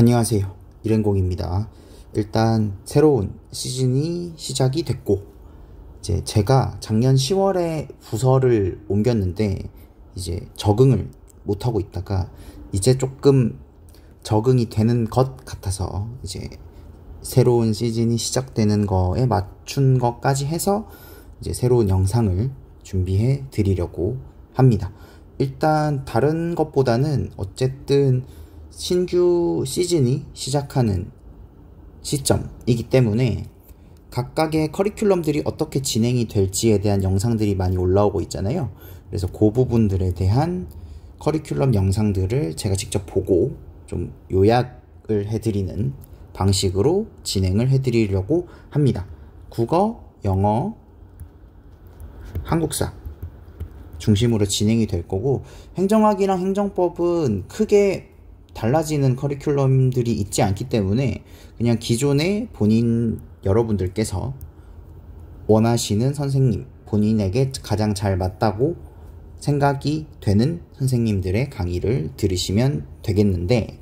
안녕하세요. 일행공입니다. 일단 새로운 시즌이 시작이 됐고, 이제 제가 작년 10월에 부서를 옮겼는데 이제 적응을 못하고 있다가 이제 조금 적응이 되는 것 같아서 이제 새로운 시즌이 시작되는 거에 맞춘 것까지 해서 이제 새로운 영상을 준비해 드리려고 합니다. 일단 다른 것보다는 어쨌든 신규 시즌이 시작하는 시점이기 때문에 각각의 커리큘럼들이 어떻게 진행이 될지에 대한 영상들이 많이 올라오고 있잖아요. 그래서 그 부분들에 대한 커리큘럼 영상들을 제가 직접 보고 좀 요약을 해드리는 방식으로 진행을 해드리려고 합니다. 국어, 영어, 한국사 중심으로 진행이 될 거고, 행정학이랑 행정법은 크게 달라지는 커리큘럼들이 있지 않기 때문에 그냥 기존에 여러분들께서 원하시는 선생님, 본인에게 가장 잘 맞다고 생각이 되는 선생님들의 강의를 들으시면 되겠는데,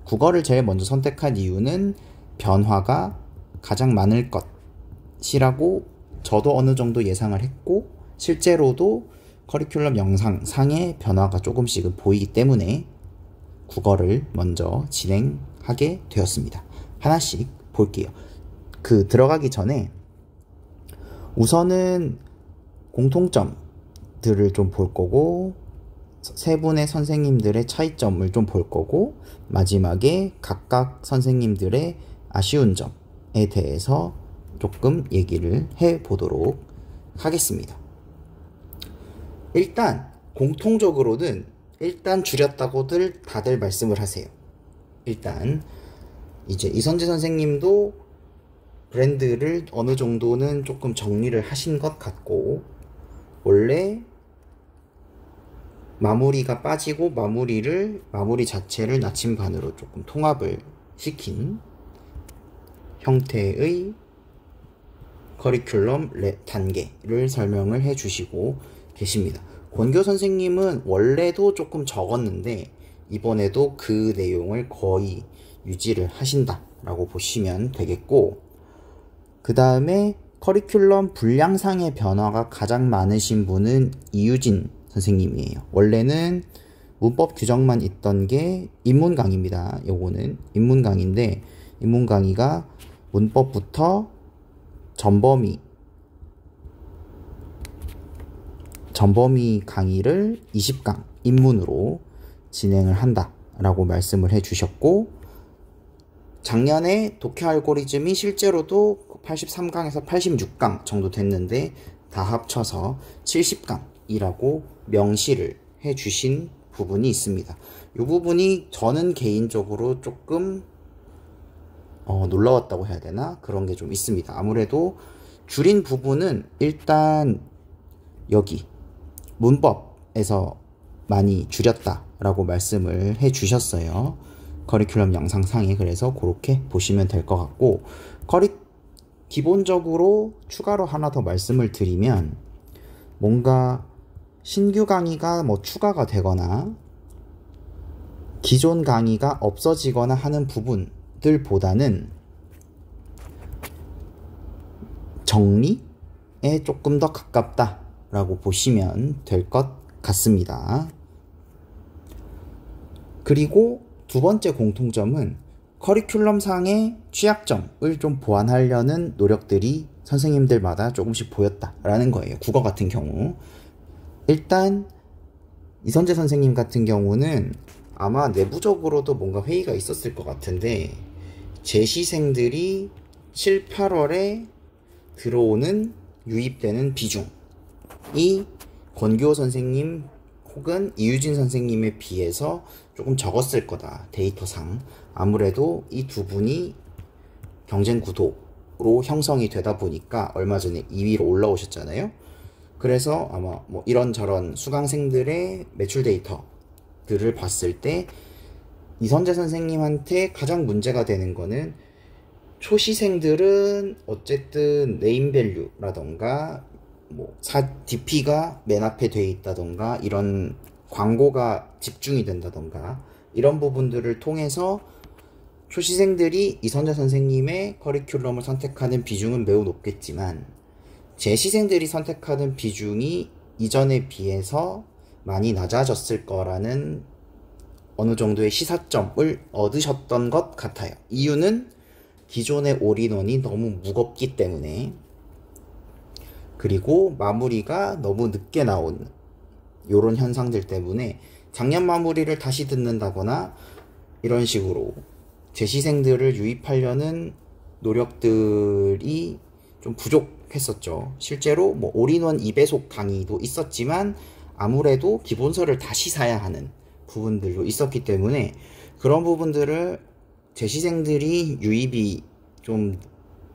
국어를 제일 먼저 선택한 이유는 변화가 가장 많을 것이라고 저도 어느 정도 예상을 했고, 실제로도 커리큘럼 영상상의 변화가 조금씩은 보이기 때문에 국어를 먼저 진행하게 되었습니다. 하나씩 볼게요. 들어가기 전에 우선은 공통점들을 좀 볼 거고, 세 분의 선생님들의 차이점을 좀 볼 거고, 마지막에 각각 선생님들의 아쉬운 점에 대해서 조금 얘기를 해보도록 하겠습니다. 일단 공통적으로는 일단 줄였다고들 다들 말씀을 하세요. 일단 이제 이선재 선생님도 브랜드를 어느 정도는 조금 정리를 하신 것 같고, 원래 마무리가 빠지고 마무리 자체를 나침반으로 조금 통합을 시킨 형태의 커리큘럼 단계를 설명을 해 주시고 계십니다. 권교 선생님은 원래도 조금 적었는데 이번에도 그 내용을 거의 유지를 하신다라고 보시면 되겠고, 그 다음에 커리큘럼 분량상의 변화가 가장 많으신 분은 이유진 선생님이에요. 원래는 문법 규정만 있던 게 인문 강의입니다. 요거는 인문 강의인데, 인문 강의가 문법부터 전범위 강의를 20강 인문으로 진행을 한다라고 말씀을 해주셨고, 작년에 독해 알고리즘이 실제로도 83강에서 86강 정도 됐는데 다 합쳐서 70강이라고 명시를 해주신 부분이 있습니다. 이 부분이 저는 개인적으로 조금 놀라웠다고 해야 되나? 그런 게 좀 있습니다. 아무래도 줄인 부분은 일단 여기 문법에서 많이 줄였다라고 말씀을 해 주셨어요. 커리큘럼 영상상에. 그래서 그렇게 보시면 될 것 같고, 기본적으로 추가로 하나 더 말씀을 드리면, 뭔가 신규 강의가 추가가 되거나 기존 강의가 없어지거나 하는 부분들보다는 정리에 조금 더 가깝다 라고 보시면 될 것 같습니다. 그리고 두 번째 공통점은 커리큘럼상의 취약점을 좀 보완하려는 노력들이 선생님들마다 조금씩 보였다라는 거예요. 국어 같은 경우. 일단 이선재 선생님 같은 경우는 아마 내부적으로도 뭔가 회의가 있었을 것 같은데, 재시생들이 7, 8월에 들어오는 유입되는 비중이 권교 선생님 혹은 이유진 선생님에 비해서 조금 적었을 거다, 데이터상. 아무래도 이 두 분이 경쟁 구도로 형성이 되다 보니까 얼마 전에 2위로 올라오셨잖아요. 그래서 아마 이런저런 수강생들의 매출 데이터들을 봤을 때 이선재 선생님한테 가장 문제가 되는 거는, 초시생들은 어쨌든 네임밸류라던가 DP가 맨 앞에 돼 있다던가 이런 광고가 집중이 된다던가 이런 부분들을 통해서 초시생들이 이선재 선생님의 커리큘럼을 선택하는 비중은 매우 높겠지만 재시생들이 선택하는 비중이 이전에 비해서 많이 낮아졌을 거라는 어느 정도의 시사점을 얻으셨던 것 같아요. 이유는 기존의 올인원이 너무 무겁기 때문에, 그리고 마무리가 너무 늦게 나오는 요런 현상들 때문에 작년 마무리를 다시 듣는다거나 이런 식으로 재시생들을 유입하려는 노력들이 좀 부족했었죠. 실제로 뭐 올인원 2배속 강의도 있었지만 아무래도 기본서를 다시 사야 하는 부분들도 있었기 때문에 그런 부분들을 재시생들이 유입이 좀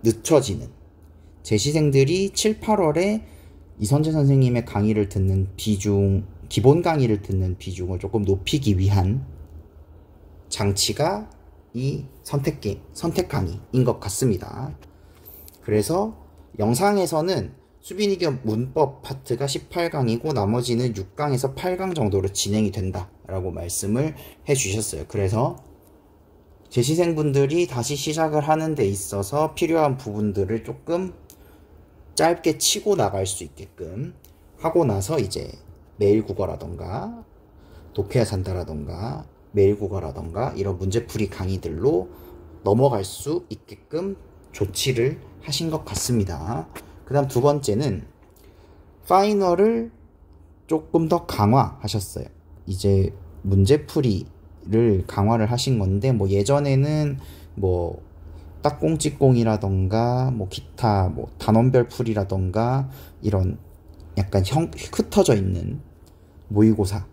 늦춰지는, 재시생들이 7, 8월에 이선재 선생님의 강의를 듣는 비중, 기본 강의를 듣는 비중을 조금 높이기 위한 장치가 이 선택 강의인 것 같습니다. 그래서 영상에서는 수빈이겸 문법 파트가 18강이고 나머지는 6강에서 8강 정도로 진행이 된다라고 말씀을 해주셨어요. 그래서 재시생분들이 다시 시작을 하는 데 있어서 필요한 부분들을 조금 짧게 치고 나갈 수 있게끔 하고 나서 이제 매일국어라던가 독해야 산다라던가 매일국어라던가 이런 문제풀이 강의들로 넘어갈 수 있게끔 조치를 하신 것 같습니다. 그 다음 두 번째는 파이널을 조금 더 강화하셨어요. 이제 문제풀이를 강화를 하신 건데, 뭐 예전에는 뭐 딱꽁찌꽁이라던가 뭐 기타 뭐 단원별 풀이라던가 이런 약간 흩어져 있는 모의고사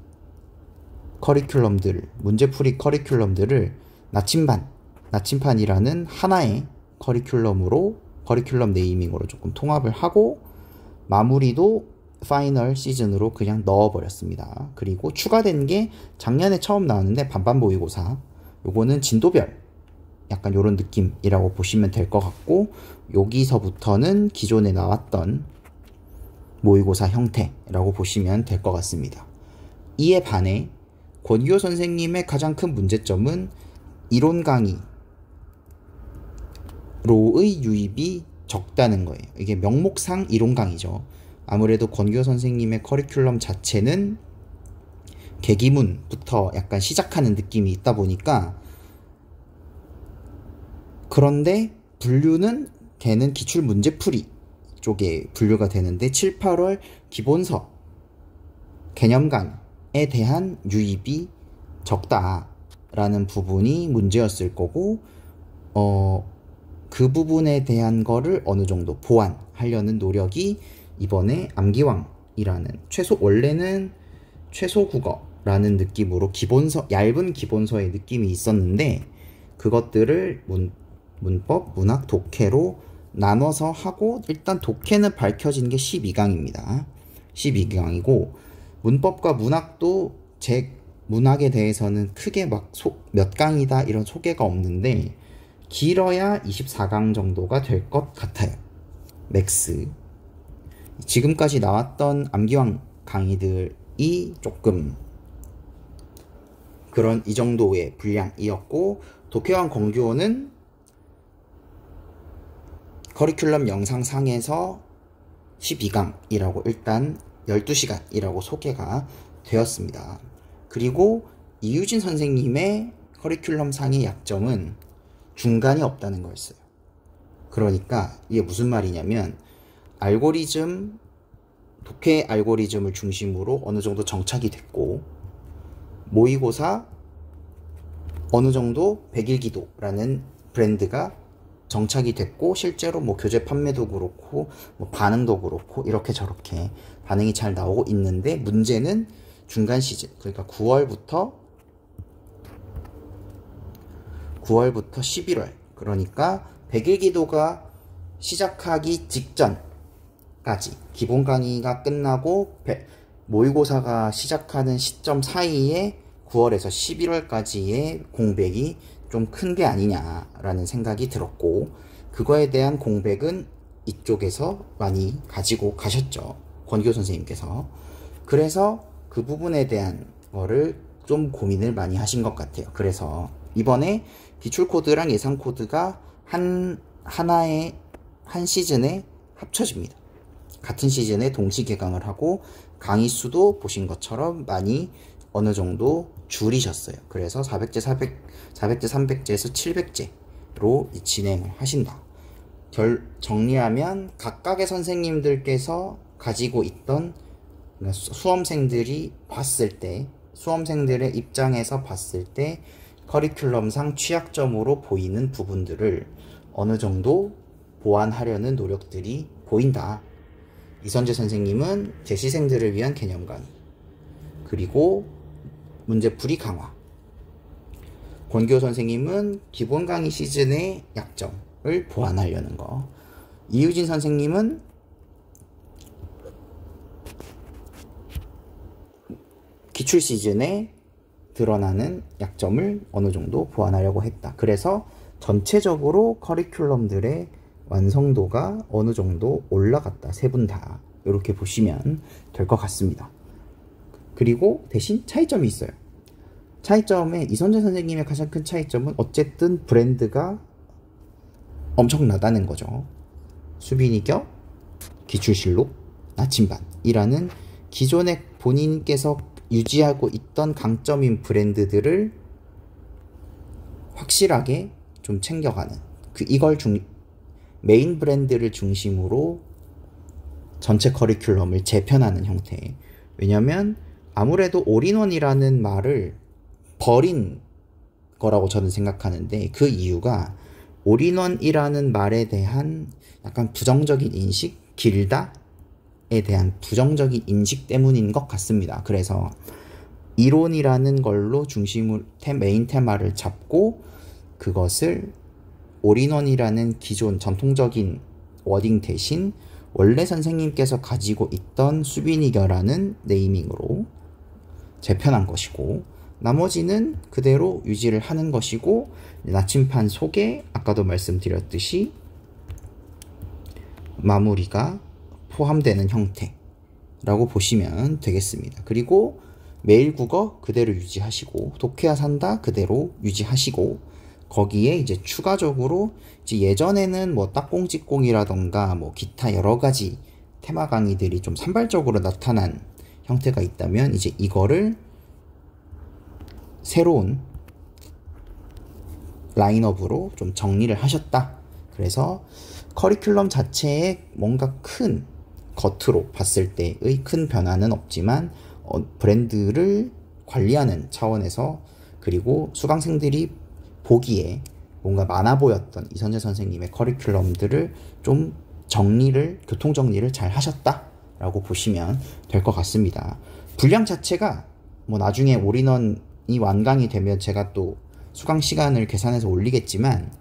커리큘럼들, 문제풀이 커리큘럼들을 나침판이라는 하나의 커리큘럼 네이밍으로 조금 통합을 하고 마무리도 파이널 시즌으로 그냥 넣어버렸습니다. 그리고 추가된 게 작년에 처음 나왔는데 반반 모의고사, 요거는 진도별 약간 요런 느낌이라고 보시면 될 것 같고, 여기서부터는 기존에 나왔던 모의고사 형태라고 보시면 될 것 같습니다. 이에 반해 권규호 선생님의 가장 큰 문제점은 이론 강의로의 유입이 적다는 거예요. 이게 명목상 이론 강의죠. 아무래도 권규호 선생님의 커리큘럼 자체는 계기문부터 약간 시작하는 느낌이 있다 보니까, 그런데 분류는 걔는 기출 문제풀이 쪽에 분류가 되는데 7, 8월 기본서 개념 강의에 대한 유입이 적다라는 부분이 문제였을 거고, 그 부분에 대한 거를 어느 정도 보완하려는 노력이 이번에 암기왕이라는 원래는 최소국어라는 느낌으로 얇은 기본서의 느낌이 있었는데 그것들을 문법, 문학, 독해로 나눠서 하고, 일단 독해는 밝혀진 게 12강입니다. 12강이고 문법과 문학도 제 문학에 대해서는 크게 막 몇 강이다 이런 소개가 없는데 길어야 24강 정도가 될 것 같아요. 맥스. 지금까지 나왔던 암기왕 강의들이 조금 그런 이 정도의 분량이었고, 독해왕 권규호는 커리큘럼 영상상에서 12강이라고 일단 12시간이라고 소개가 되었습니다. 그리고 이유진 선생님의 커리큘럼 상의 약점은 중간이 없다는 거였어요. 그러니까 이게 무슨 말이냐면 독해 알고리즘을 중심으로 어느 정도 정착이 됐고, 모의고사 어느 정도 백일기도라는 브랜드가 정착이 됐고, 실제로 뭐 교재 판매도 그렇고 뭐 반응도 그렇고 이렇게 저렇게 반응이 잘 나오고 있는데, 문제는 중간 시즌, 그러니까 9월부터 11월, 그러니까 백일기도가 시작하기 직전까지, 기본 강의가 끝나고 모의고사가 시작하는 시점 사이에 9월에서 11월까지의 공백이 좀 큰 게 아니냐라는 생각이 들었고, 그거에 대한 공백은 이쪽에서 많이 가지고 가셨죠. 권규호 선생님께서. 그래서 그 부분에 대한 거를 좀 고민을 많이 하신 것 같아요. 그래서 이번에 기출 코드랑 예상 코드가 한 시즌에 합쳐집니다. 같은 시즌에 동시 개강을 하고 강의 수도 보신 것처럼 많이 어느 정도 줄이셨어요. 그래서 400제, 300제에서 700제로 진행을 하신다. 정리하면 각각의 선생님들께서 가지고 있던 수험생들이 봤을 때, 수험생들의 입장에서 봤을 때 커리큘럼상 취약점으로 보이는 부분들을 어느 정도 보완하려는 노력들이 보인다. 이선재 선생님은 재시생들을 위한 개념 강의, 그리고 문제풀이 강화, 권기호 선생님은 기본 강의 시즌의 약점을 보완하려는 거, 이유진 선생님은 기출 시즌에 드러나는 약점을 어느 정도 보완하려고 했다. 그래서 전체적으로 커리큘럼들의 완성도가 어느 정도 올라갔다. 세 분 다 이렇게 보시면 될 것 같습니다. 그리고 대신 차이점이 있어요. 차이점에 이선재 선생님의 가장 큰 차이점은 어쨌든 브랜드가 엄청나다는 거죠. 수빈이격, 기출실록, 나침반이라는 기존에 본인께서 유지하고 있던 강점인 브랜드들을 확실하게 좀 챙겨가는, 메인 브랜드를 중심으로 전체 커리큘럼을 재편하는 형태. 왜냐면 아무래도 올인원이라는 말을 버린 거라고 저는 생각하는데, 그 이유가 올인원이라는 말에 대한 약간 부정적인 인식, 길다에 대한 부정적인 인식 때문인 것 같습니다. 그래서 이론이라는 걸로 중심으로 메인 테마를 잡고 그것을 올인원이라는 기존 전통적인 워딩 대신 원래 선생님께서 가지고 있던 수빈이겨라는 네이밍으로 재편한 것이고, 나머지는 그대로 유지를 하는 것이고, 나침판 속에 아까도 말씀드렸듯이 마무리가 포함되는 형태라고 보시면 되겠습니다. 그리고 매일 국어 그대로 유지하시고, 독해야 산다 그대로 유지하시고, 거기에 이제 추가적으로 이제 예전에는 뭐 딱공직공이라던가 뭐 기타 여러 가지 테마 강의들이 좀 산발적으로 나타난 형태가 있다면, 이제 이거를 새로운 라인업으로 좀 정리를 하셨다. 그래서 커리큘럼 자체에 뭔가 큰, 겉으로 봤을 때의 큰 변화는 없지만 브랜드를 관리하는 차원에서, 그리고 수강생들이 보기에 뭔가 많아 보였던 이선재 선생님의 커리큘럼들을 좀 교통 정리를 잘 하셨다라고 보시면 될 것 같습니다. 분량 자체가 뭐 나중에 올인원이 완강이 되면 제가 또 수강 시간을 계산해서 올리겠지만,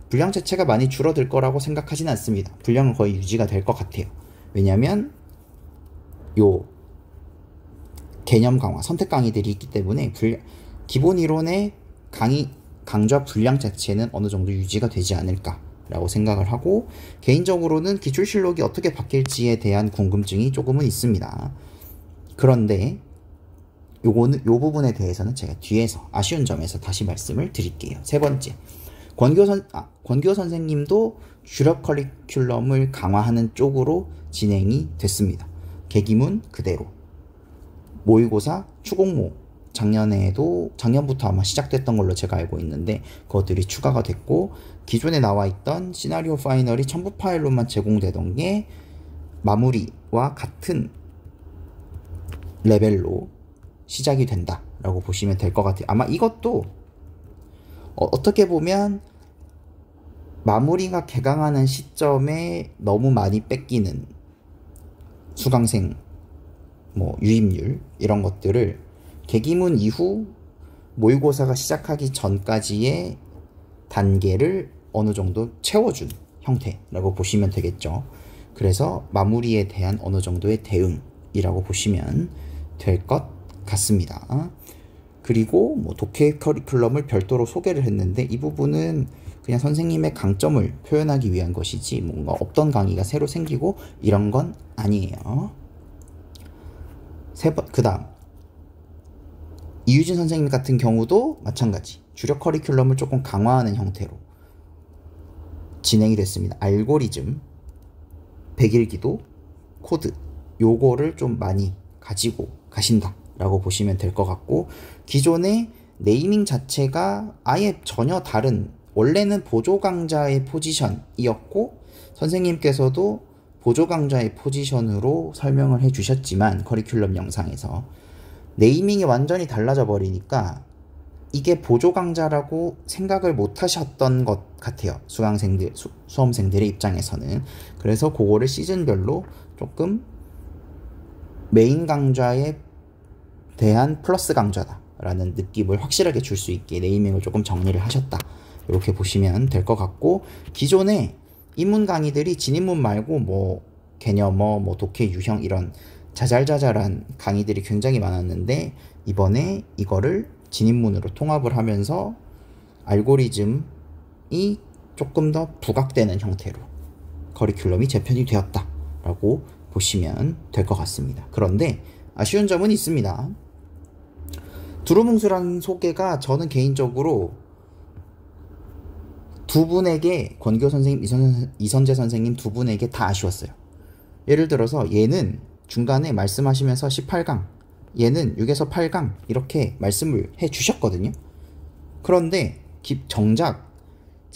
분량 자체가 많이 줄어들 거라고 생각하진 않습니다. 분량은 거의 유지가 될 것 같아요. 왜냐면 요 개념 강화, 선택 강의들이 있기 때문에 기본 이론의 강좌 분량 자체는 어느 정도 유지가 되지 않을까라고 생각을 하고, 개인적으로는 기출실록이 어떻게 바뀔지에 대한 궁금증이 조금은 있습니다. 그런데 요 부분에 대해서는 제가 뒤에서 아쉬운 점에서 다시 말씀을 드릴게요. 세 번째, 권기호 선생님도 주력 커리큘럼을 강화하는 쪽으로 진행이 됐습니다. 계기문 그대로, 모의고사, 추공모, 작년부터 아마 시작됐던 걸로 제가 알고 있는데 그것들이 추가가 됐고, 기존에 나와 있던 시나리오 파이널이 첨부 파일로만 제공되던 게 마무리와 같은 레벨로 시작이 된다라고 보시면 될 것 같아요. 아마 이것도 어떻게 보면 마무리가 개강하는 시점에 너무 많이 뺏기는 수강생 유입률 이런 것들을 계기문 이후 모의고사가 시작하기 전까지의 단계를 어느 정도 채워준 형태라고 보시면 되겠죠. 그래서 마무리에 대한 어느 정도의 대응이라고 보시면 될 것 같습니다. 그리고 독해 커리큘럼을 별도로 소개를 했는데, 이 부분은 그냥 선생님의 강점을 표현하기 위한 것이지 뭔가 없던 강의가 새로 생기고 이런 건 아니에요. 그 다음 이유진 선생님 같은 경우도 마찬가지 주력 커리큘럼을 조금 강화하는 형태로 진행이 됐습니다. 알고리즘, 백일기도, 코드 요거를 좀 많이 가지고 가신다 라고 보시면 될 것 같고, 기존의 네이밍 자체가 아예 전혀 다른, 원래는 보조 강좌의 포지션이었고 선생님께서도 보조 강좌의 포지션으로 설명을 해 주셨지만 커리큘럼 영상에서 네이밍이 완전히 달라져 버리니까 이게 보조 강좌라고 생각을 못 하셨던 것 같아요. 수험생들의 입장에서는. 그래서 그거를 시즌별로 조금 메인 강좌에 대한 플러스 강좌다 라는 느낌을 확실하게 줄 수 있게 네이밍을 조금 정리를 하셨다, 이렇게 보시면 될 것 같고, 기존에 입문 강의들이 진입문 말고 뭐 개념어, 뭐 독해 유형 이런 자잘자잘한 강의들이 굉장히 많았는데, 이번에 이거를 진입문으로 통합을 하면서 알고리즘이 조금 더 부각되는 형태로 커리큘럼이 재편이 되었다 라고 보시면 될 것 같습니다. 그런데 아쉬운 점은 있습니다. 두루뭉술한 소개가 저는 개인적으로 두 분에게, 권교 선생님, 이선재 선생님 두 분에게 다 아쉬웠어요. 예를 들어서 얘는 중간에 말씀하시면서 18강, 얘는 6에서 8강 이렇게 말씀을 해 주셨거든요. 그런데 정작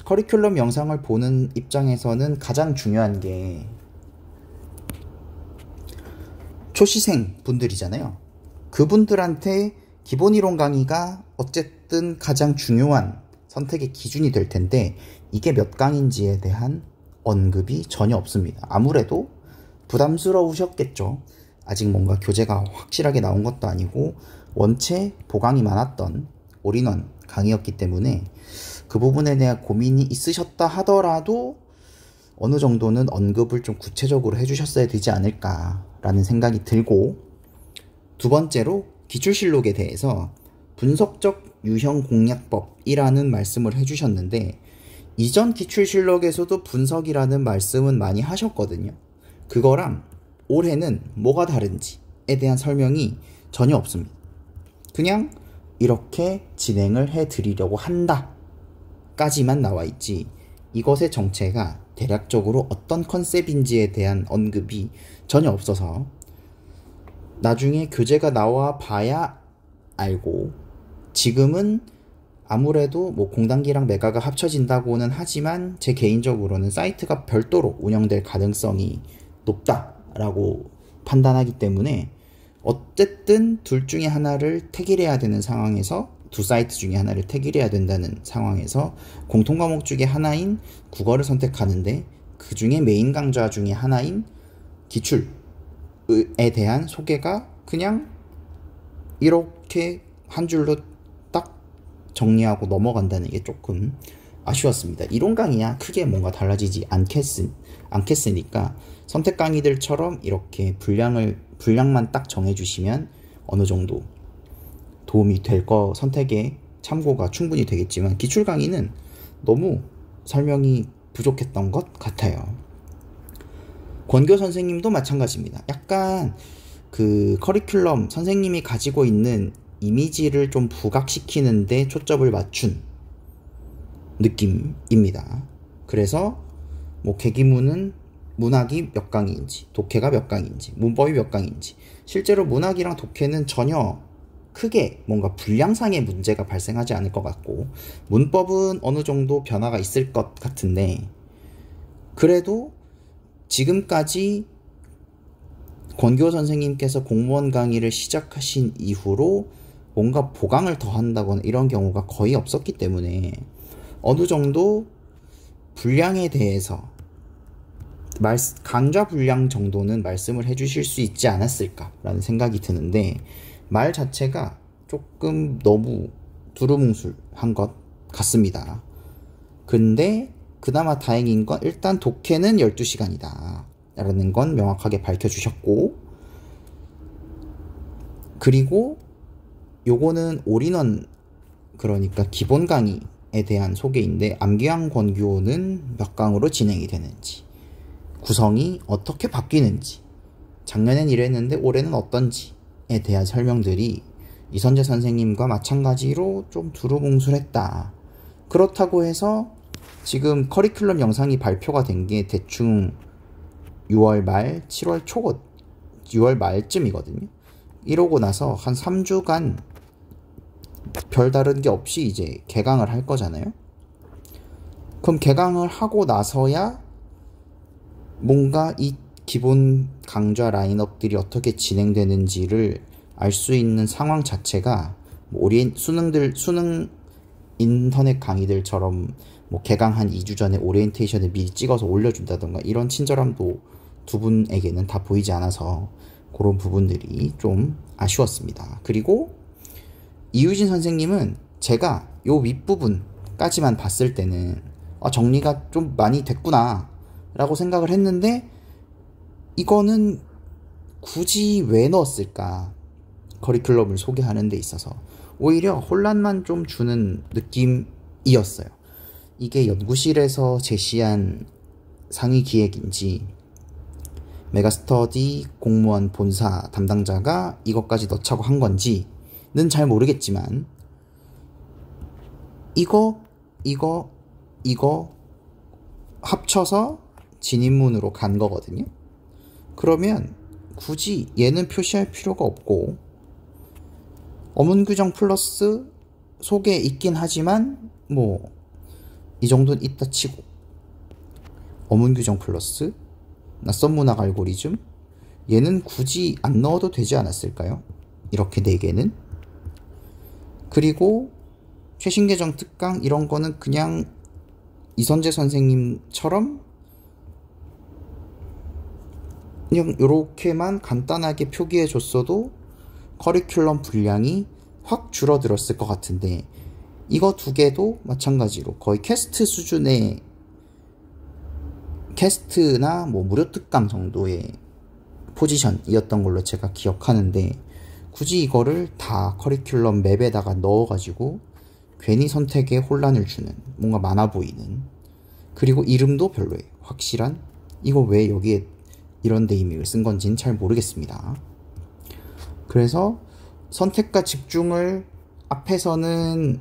커리큘럼 영상을 보는 입장에서는 가장 중요한 게 초시생 분들이잖아요. 그분들한테 기본이론 강의가 어쨌든 가장 중요한 선택의 기준이 될 텐데, 이게 몇 강인지에 대한 언급이 전혀 없습니다. 아무래도 부담스러우셨겠죠. 아직 뭔가 교재가 확실하게 나온 것도 아니고 원체 보강이 많았던 올인원 강의였기 때문에 그 부분에 대한 고민이 있으셨다 하더라도 어느 정도는 언급을 좀 구체적으로 해주셨어야 되지 않을까라는 생각이 들고, 두 번째로 기출실록에 대해서 분석적 유형 공략법이라는 말씀을 해주셨는데, 이전 기출실록에서도 분석이라는 말씀은 많이 하셨거든요. 그거랑 올해는 뭐가 다른지에 대한 설명이 전혀 없습니다. 그냥 이렇게 진행을 해드리려고 한다 까지만 나와 있지, 이것의 정체가 대략적으로 어떤 컨셉인지에 대한 언급이 전혀 없어서 나중에 교재가 나와 봐야 알고, 지금은 아무래도 뭐 공단기랑 메가가 합쳐진다고는 하지만 제 개인적으로는 사이트가 별도로 운영될 가능성이 높다라고 판단하기 때문에 어쨌든 둘 중에 하나를 택일해야 되는 상황에서, 두 사이트 중에 하나를 택일해야 된다는 상황에서 공통과목 중에 하나인 국어를 선택하는데, 그 중에 메인 강좌 중에 하나인 기출에 대한 소개가 그냥 이렇게 한 줄로 딱 정리하고 넘어간다는 게 조금 아쉬웠습니다. 이론 강의야 크게 뭔가 달라지지 않겠으니까 선택 강의들처럼 이렇게 분량만 딱 정해주시면 어느 정도 도움이 될 거, 선택에 참고가 충분히 되겠지만 기출 강의는 너무 설명이 부족했던 것 같아요. 권교 선생님도 마찬가지입니다. 약간 그 커리큘럼 선생님이 가지고 있는 이미지를 좀 부각시키는데 초점을 맞춘 느낌입니다. 그래서 뭐 계기문은 문학이 몇 강인지, 독해가 몇 강인지, 문법이 몇 강인지, 실제로 문학이랑 독해는 전혀 크게 뭔가 분량상의 문제가 발생하지 않을 것 같고, 문법은 어느 정도 변화가 있을 것 같은데, 그래도 지금까지 권교 선생님께서 공무원 강의를 시작하신 이후로 뭔가 보강을 더 한다거나 이런 경우가 거의 없었기 때문에 어느 정도 분량에 대해서 강좌 분량 정도는 말씀을 해주실 수 있지 않았을까라는 생각이 드는데, 말 자체가 조금 너무 두루뭉술한 것 같습니다. 근데 그나마 다행인 건 일단 독해는 12시간이다 라는 건 명확하게 밝혀주셨고, 그리고 요거는 올인원, 그러니까 기본 강의에 대한 소개인데, 암기왕 권교는 몇 강으로 진행이 되는지, 구성이 어떻게 바뀌는지, 작년엔 이랬는데 올해는 어떤지에 대한 설명들이 이선재 선생님과 마찬가지로 좀 두루뭉술했다. 그렇다고 해서 지금 커리큘럼 영상이 발표가 된 게 대충 6월 말, 7월 초, 6월 말쯤이거든요. 이러고 나서 한 3주간 별다른 게 없이 이제 개강을 할 거잖아요. 그럼 개강을 하고 나서야 뭔가 이 기본 강좌 라인업들이 어떻게 진행되는지를 알 수 있는 상황 자체가 수능 인터넷 강의들처럼 뭐 개강 한 2주 전에 오리엔테이션을 미리 찍어서 올려준다던가 이런 친절함도 두 분에게는 다 보이지 않아서 그런 부분들이 좀 아쉬웠습니다. 그리고 이유진 선생님은 제가 요 윗부분까지만 봤을 때는 정리가 좀 많이 됐구나 라고 생각을 했는데, 이거는 굳이 왜 넣었을까? 커리큘럼을 소개하는 데 있어서 오히려 혼란만 좀 주는 느낌이었어요. 이게 연구실에서 제시한 상위 기획인지 메가스터디 공무원 본사 담당자가 이것까지 넣자고 한 건지는 잘 모르겠지만, 이거 합쳐서 진입문으로 간 거거든요. 그러면 굳이 얘는 표시할 필요가 없고, 어문규정 플러스 속에 있긴 하지만 뭐 이 정도는 있다 치고, 어문규정 플러스 낯선 문학 알고리즘 얘는 굳이 안 넣어도 되지 않았을까요? 이렇게 4개는. 그리고 최신개정 특강 이런 거는 그냥 이선재 선생님처럼 그냥 이렇게만 간단하게 표기해 줬어도 커리큘럼 분량이 확 줄어들었을 것 같은데, 이거 2개도 마찬가지로 거의 캐스트 수준의, 캐스트나 뭐 무료 특강 정도의 포지션이었던 걸로 제가 기억하는데, 굳이 이거를 다 커리큘럼 맵에다가 넣어가지고 괜히 선택에 혼란을 주는, 뭔가 많아 보이는, 그리고 이름도 별로예요. 확실한, 이거 왜 여기에 이런 네이밍을 쓴 건지는 잘 모르겠습니다. 그래서 선택과 집중을 앞에서는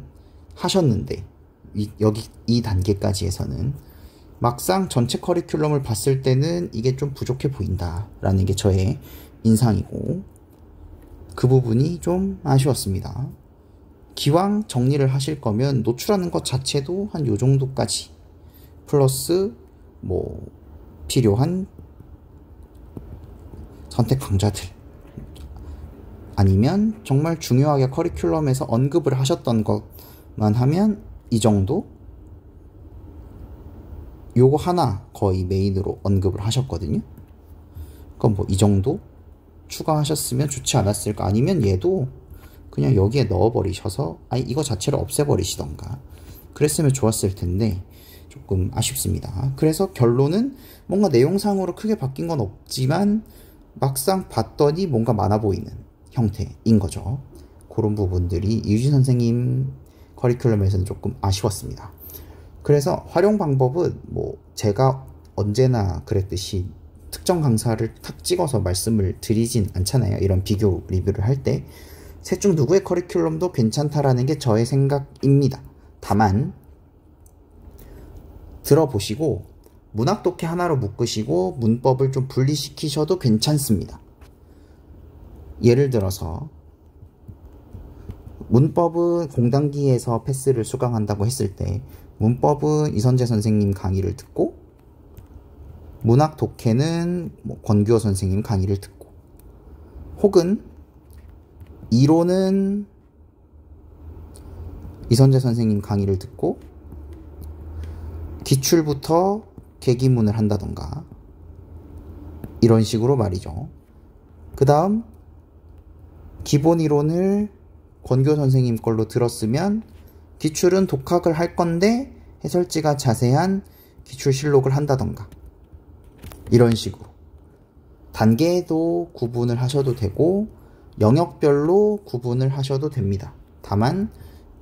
하셨는데, 여기 이 단계까지 해서는 막상 전체 커리큘럼을 봤을 때는 이게 좀 부족해 보인다라는 게 저의 인상이고, 그 부분이 좀 아쉬웠습니다. 기왕 정리를 하실 거면 노출하는 것 자체도 한 요 정도까지, 플러스 뭐 필요한 선택 강좌들, 아니면 정말 중요하게 커리큘럼에서 언급을 하셨던 것만 하면 이 정도? 요거 하나 거의 메인으로 언급을 하셨거든요. 그럼 뭐 이 정도 추가하셨으면 좋지 않았을까? 아니면 얘도 그냥 여기에 넣어버리셔서 이거 자체를 없애버리시던가 그랬으면 좋았을 텐데 조금 아쉽습니다. 그래서 결론은 뭔가 내용상으로 크게 바뀐 건 없지만 막상 봤더니 뭔가 많아 보이는 형태인 거죠. 그런 부분들이 이유진 선생님 커리큘럼에서는 조금 아쉬웠습니다. 그래서 활용 방법은 뭐 제가 언제나 그랬듯이 특정 강사를 탁 찍어서 말씀을 드리진 않잖아요. 이런 비교 리뷰를 할 때 셋 중 누구의 커리큘럼도 괜찮다라는 게 저의 생각입니다. 다만 들어보시고 문학 독해 하나로 묶으시고 문법을 좀 분리시키셔도 괜찮습니다. 예를 들어서 문법은 공단기에서 패스를 수강한다고 했을 때 문법은 이선재 선생님 강의를 듣고, 문학 독해는 뭐 권규호 선생님 강의를 듣고, 혹은 이론은 이선재 선생님 강의를 듣고 기출부터 계기문을 한다던가 이런 식으로 말이죠. 그 다음 기본 이론을 권규호 선생님 걸로 들었으면 기출은 독학을 할 건데 해설지가 자세한 기출실록을 한다던가 이런 식으로 단계도 구분을 하셔도 되고 영역별로 구분을 하셔도 됩니다. 다만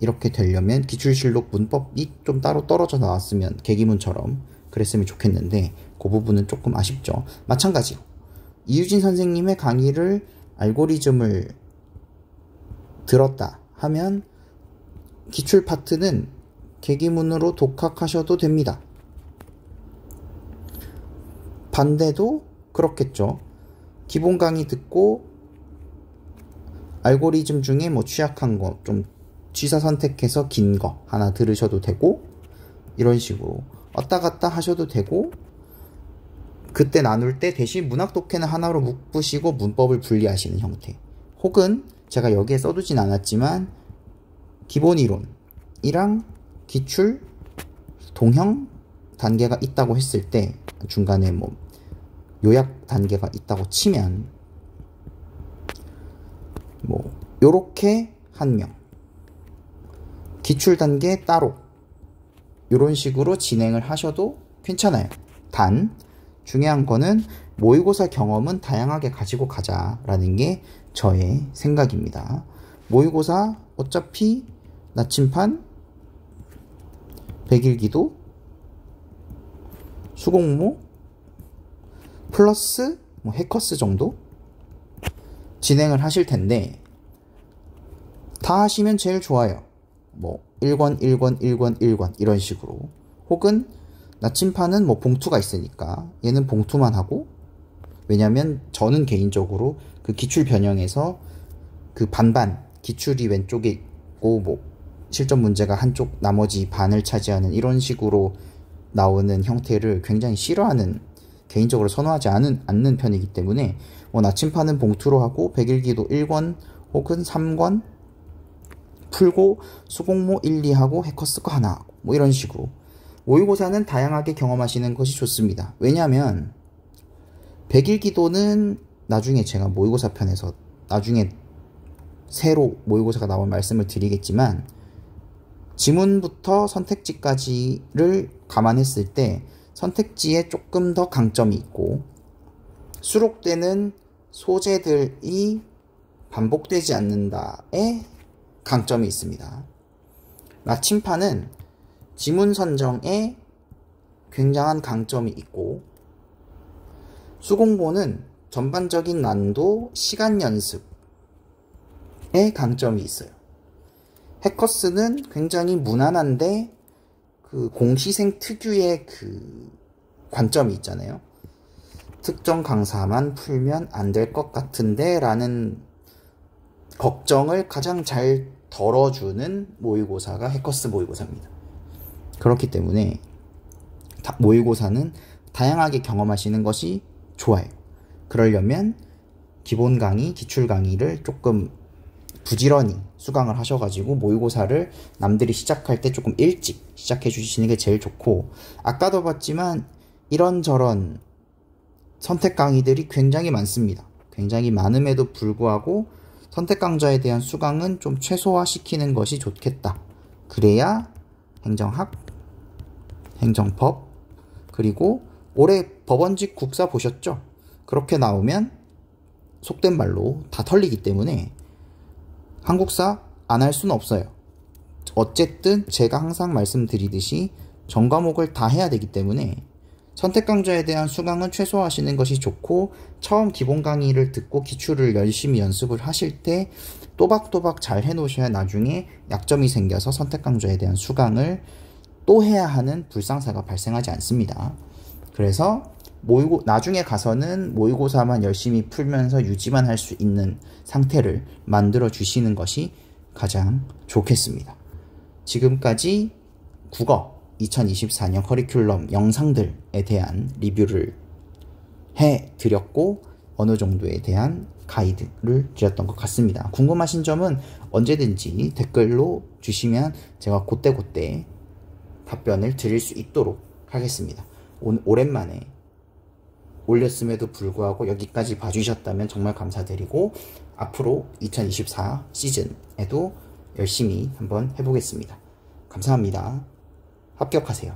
이렇게 되려면 기출실록 문법이 좀 따로 떨어져 나왔으면 계기문처럼 그랬으면 좋겠는데 그 부분은 조금 아쉽죠. 마찬가지로 이유진 선생님의 강의를 알고리즘을 들었다 하면 기출 파트는 계기문으로 독학하셔도 됩니다. 반대도 그렇겠죠. 기본 강의 듣고 알고리즘 중에 뭐 취약한 거 좀 취사 선택해서 긴 거 하나 들으셔도 되고, 이런 식으로 왔다 갔다 하셔도 되고, 그때 나눌 때 대신 문학 독해는 하나로 묶으시고 문법을 분리하시는 형태, 혹은 제가 여기에 써두진 않았지만 기본 이론이랑 기출 동형 단계가 있다고 했을 때 중간에 뭐 요약 단계가 있다고 치면 뭐 요렇게 한 명, 기출 단계 따로, 요런 식으로 진행을 하셔도 괜찮아요. 단 중요한 거는 모의고사 경험은 다양하게 가지고 가자라는 게 저의 생각입니다. 모의고사 어차피 나침판, 백일기도, 수공모 플러스 뭐 해커스 정도 진행을 하실 텐데, 다 하시면 제일 좋아요. 뭐 1권 1권 1권 1권 이런 식으로, 혹은 나침판은 뭐 봉투가 있으니까 얘는 봉투만 하고, 왜냐면 저는 개인적으로 그 기출 변형에서 그 반반 기출이 왼쪽에 있고 뭐 실전 문제가 한쪽 나머지 반을 차지하는 이런 식으로 나오는 형태를 굉장히 싫어하는, 개인적으로 선호하지 않는 편이기 때문에 뭐 나침판은 봉투로 하고 백일기도 1권 혹은 3권 풀고 수공모 1, 2하고 해커스 거 하나 하고 뭐 이런 식으로 모의고사는 다양하게 경험하시는 것이 좋습니다. 왜냐하면 백일기도는 나중에 제가 모의고사 편에서 나중에 새로 모의고사가 나온 말씀을 드리겠지만, 지문부터 선택지까지를 감안했을 때 선택지에 조금 더 강점이 있고, 수록되는 소재들이 반복되지 않는다에 강점이 있습니다. 나침판은 지문 선정에 굉장한 강점이 있고, 수공모는 전반적인 난도, 시간 연습에 강점이 있어요. 해커스는 굉장히 무난한데 그 공시생 특유의 그 관점이 있잖아요. 특정 강사만 풀면 안 될 것 같은데 라는 걱정을 가장 잘 덜어주는 모의고사가 해커스 모의고사입니다. 그렇기 때문에 모의고사는 다양하게 경험하시는 것이 좋아요. 그러려면 기본 강의, 기출 강의를 조금 부지런히 수강을 하셔가지고 모의고사를 남들이 시작할 때 조금 일찍 시작해 주시는 게 제일 좋고, 아까도 봤지만 이런저런 선택 강의들이 굉장히 많습니다. 굉장히 많음에도 불구하고 선택 강좌에 대한 수강은 좀 최소화시키는 것이 좋겠다. 그래야 행정학, 행정법, 그리고 올해 법원직 국사 보셨죠? 그렇게 나오면 속된 말로 다 털리기 때문에 한국사 안 할 수는 없어요. 어쨌든 제가 항상 말씀드리듯이 전 과목을 다 해야 되기 때문에 선택 강좌에 대한 수강은 최소화하시는 것이 좋고, 처음 기본 강의를 듣고 기출을 열심히 연습을 하실 때 또박또박 잘 해놓으셔야 나중에 약점이 생겨서 선택 강좌에 대한 수강을 또 해야 하는 불상사가 발생하지 않습니다. 그래서 나중에 가서는 모의고사만 열심히 풀면서 유지만 할 수 있는 상태를 만들어 주시는 것이 가장 좋겠습니다. 지금까지 국어 2024년 커리큘럼 영상들에 대한 리뷰를 해드렸고, 어느 정도에 대한 가이드를 드렸던 것 같습니다. 궁금하신 점은 언제든지 댓글로 주시면 제가 그때그때 답변을 드릴 수 있도록 하겠습니다. 오랜만에 올렸음에도 불구하고 여기까지 봐주셨다면 정말 감사드리고, 앞으로 2024 시즌에도 열심히 한번 해보겠습니다. 감사합니다. 합격하세요.